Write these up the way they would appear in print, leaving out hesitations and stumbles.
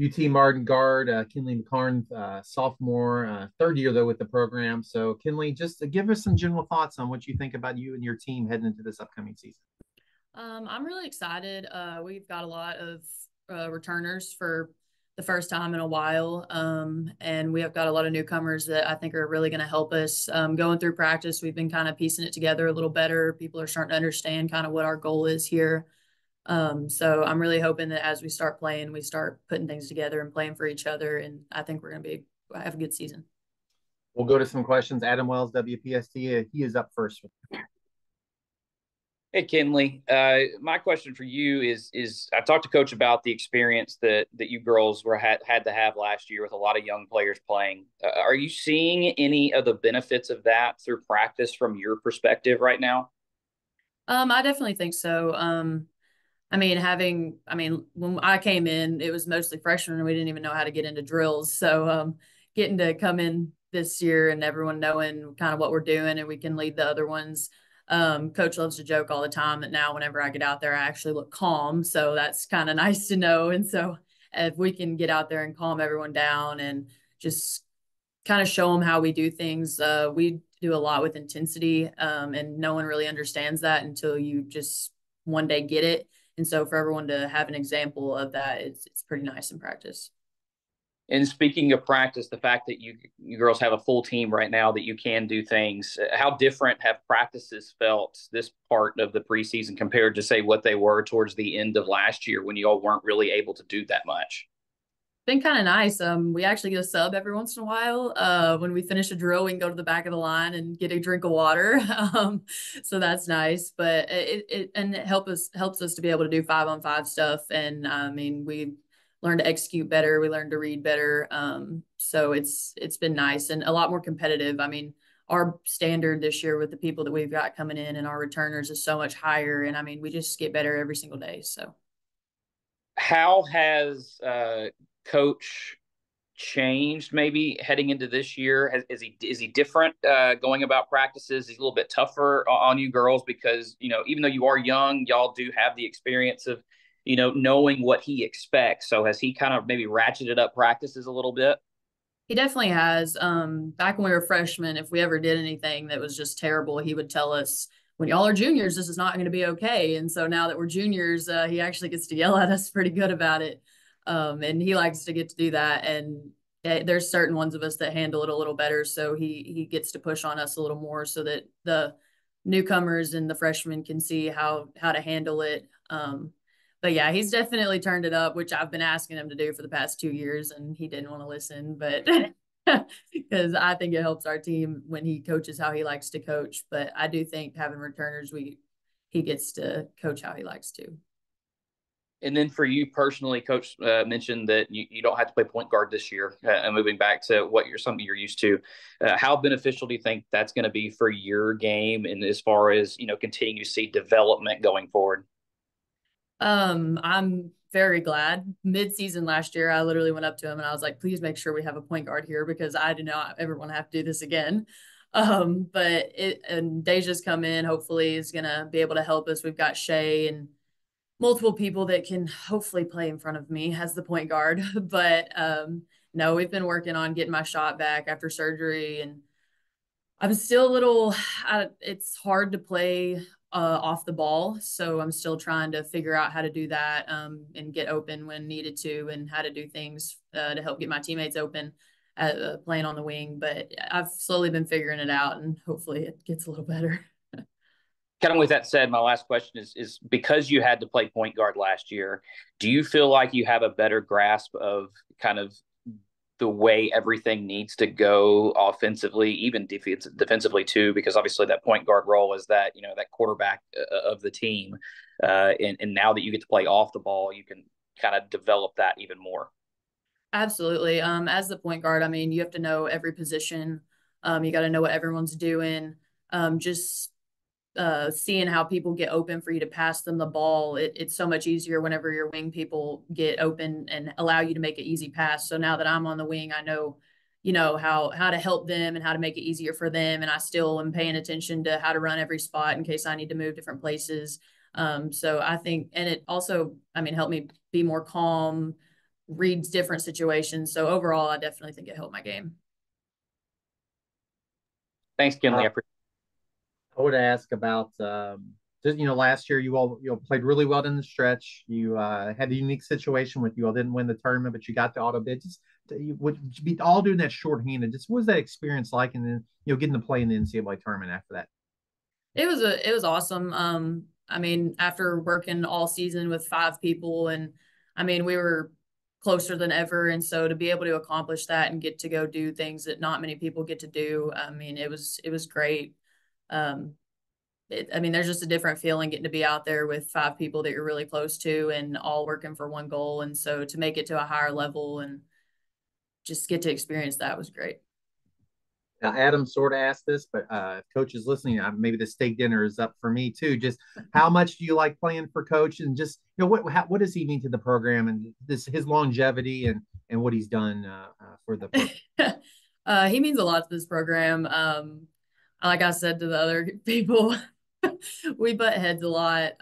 UT Martin guard, Kenley McCarn, sophomore, third year though with the program. So, Kenley, just give us some general thoughts on what you think about you and your team heading into this upcoming season. I'm really excited. We've got a lot of returners for the first time in a while. And we have got a lot of newcomers that I think are really going to help us. Going through practice, we've been kind of piecing it together a little better. People are starting to understand kind of what our goal is here. So I'm really hoping that as we start playing, we start putting things together and playing for each other. And I think we're going to have a good season. We'll go to some questions. Adam Wells, WPST, he is up first. Hey, Kenley. My question for you is I talked to Coach about the experience that you girls had to have last year with a lot of young players playing. Are you seeing any of the benefits of that through practice from your perspective right now? I definitely think so. When I came in, it was mostly freshmen and we didn't even know how to get into drills. So, getting to come in this year and everyone knowing kind of what we're doing and we can lead the other ones. Coach loves to joke all the time that now whenever I get out there, I actually look calm. So that's kind of nice to know. And so if we can get out there and calm everyone down and just kind of show them how we do things, we do a lot with intensity. And no one really understands that until you just one day get it. And so for everyone to have an example of that, it's pretty nice in practice. And speaking of practice, the fact that you girls have a full team right now that you can do things, how different have practices felt this part of the preseason compared to say what they were towards the end of last year when you all weren't really able to do that much? Been kind of nice. We actually get a sub every once in a while. When we finish a drill, we can go to the back of the line and get a drink of water. So that's nice. But it helps us to be able to do 5-on-5 stuff. And I mean, we learned to execute better. We learned to read better. So it's been nice and a lot more competitive. I mean, our standard this year with the people that we've got coming in and our returners is so much higher. And I mean, we just get better every single day. So How has coach changed maybe heading into this year? Is he different going about practices? He's a little bit tougher on you girls because even though you are young, y'all do have the experience of knowing what he expects. So has he kind of maybe ratcheted up practices a little bit? he definitely has. Back when we were freshmen, if we ever did anything that was just terrible, he would tell us, when y'all are juniors, this is not going to be okay. And so now that we're juniors, he actually gets to yell at us pretty good about it. And he likes to get to do that. And there's certain ones of us that handle it a little better. So he gets to push on us a little more so that the newcomers and the freshmen can see how to handle it. But yeah, he's definitely turned it up, which I've been asking him to do for the past 2 years, and he didn't want to listen. But because I think it helps our team when he coaches how he likes to coach. But I do think having returners, he gets to coach how he likes to. And then for you personally, Coach mentioned that you don't have to play point guard this year, and moving back to something you're used to. How beneficial do you think that's going to be for your game, and as far as continue to see development going forward? I'm very glad. Mid-season last year, I literally went up to him and I was like, please make sure we have a point guard here because I do not ever want to have to do this again. And Deja's come in, hopefully is gonna be able to help us. We've got Shay and multiple people that can hopefully play in front of me as the point guard. But no, we've been working on getting my shot back after surgery and I'm still a little, it's hard to play off the ball. So I'm still trying to figure out how to do that and get open when needed to and how to do things to help get my teammates open playing on the wing. But I've slowly been figuring it out and hopefully it gets a little better. Kind of with that said, my last question is because you had to play point guard last year, do you feel like you have a better grasp of kind of the way everything needs to go offensively, even defensively too, because obviously that point guard role is that, that quarterback of the team. And now that you get to play off the ball, you can kind of develop that even more. Absolutely. As the point guard, I mean, you have to know every position. You got to know what everyone's doing. Just seeing how people get open for you to pass them the ball. It's so much easier whenever your wing people get open and allow you to make an easy pass. So now that I'm on the wing, I know, how to help them and how to make it easier for them. And I still am paying attention to how to run every spot in case I need to move different places. So I think, and it also, I mean, helped me be more calm, read different situations. So overall, I definitely think it helped my game. Thanks, Kenley. I would ask about last year you all played really well in the stretch. You had a unique situation with you all didn't win the tournament, but you got the auto bid. Just you would be all doing that shorthanded. Just what was that experience like, and then getting to play in the NCAA tournament after that? It was awesome. I mean, after working all season with 5 people, and I mean, we were closer than ever, and so to be able to accomplish that and get to go do things that not many people get to do, I mean, it was great. Um, I mean, there's just a different feeling getting to be out there with 5 people that you're really close to and all working for one goal, and so to make it to a higher level and just get to experience that was great. Now, Adam sort of asked this, but if Coach is listening, maybe the steak dinner is up for me too. Just how much do you like playing for Coach, and just what does he mean to the program and his longevity and what he's done for the program? He means a lot to this program. Like I said to the other people, we butt heads a lot.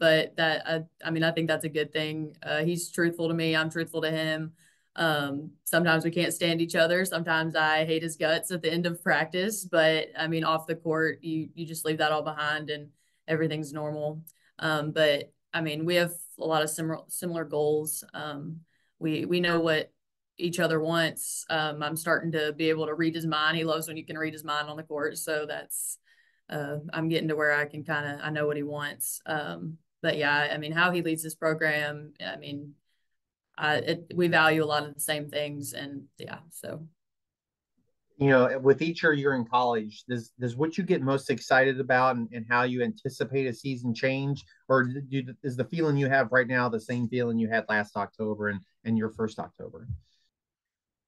But I mean, I think that's a good thing. He's truthful to me. I'm truthful to him. Sometimes we can't stand each other. Sometimes I hate his guts at the end of practice, but I mean, off the court, you just leave that all behind and everything's normal. But I mean, we have a lot of similar goals. We know what each other wants. I'm starting to be able to read his mind. He loves when you can read his mind on the court. So that's, I'm getting to where I can I know what he wants. But yeah, I mean, how he leads this program, I mean, we value a lot of the same things, and yeah, so. With each year you're in college, does what you get most excited about and how you anticipate a season change, or is the feeling you have right now the same feeling you had last October and your first October?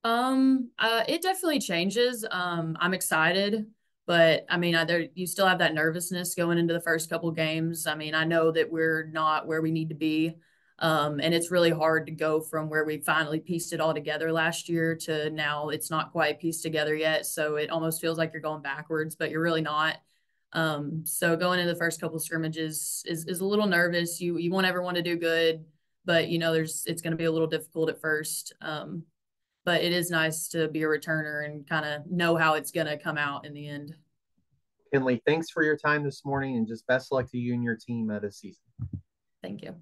It definitely changes. I'm excited, but I mean, you still have that nervousness going into the first couple games. I mean, I know that we're not where we need to be. And it's really hard to go from where we finally pieced it all together last year to now it's not quite pieced together yet. So it almost feels like you're going backwards, but you're really not. So going into the first couple scrimmages is a little nervous. You want everyone to do good, but it's going to be a little difficult at first. But it is nice to be a returner and kind of know how it's going to come out in the end. Kenley, thanks for your time this morning, and just best luck to you and your team this season. Thank you.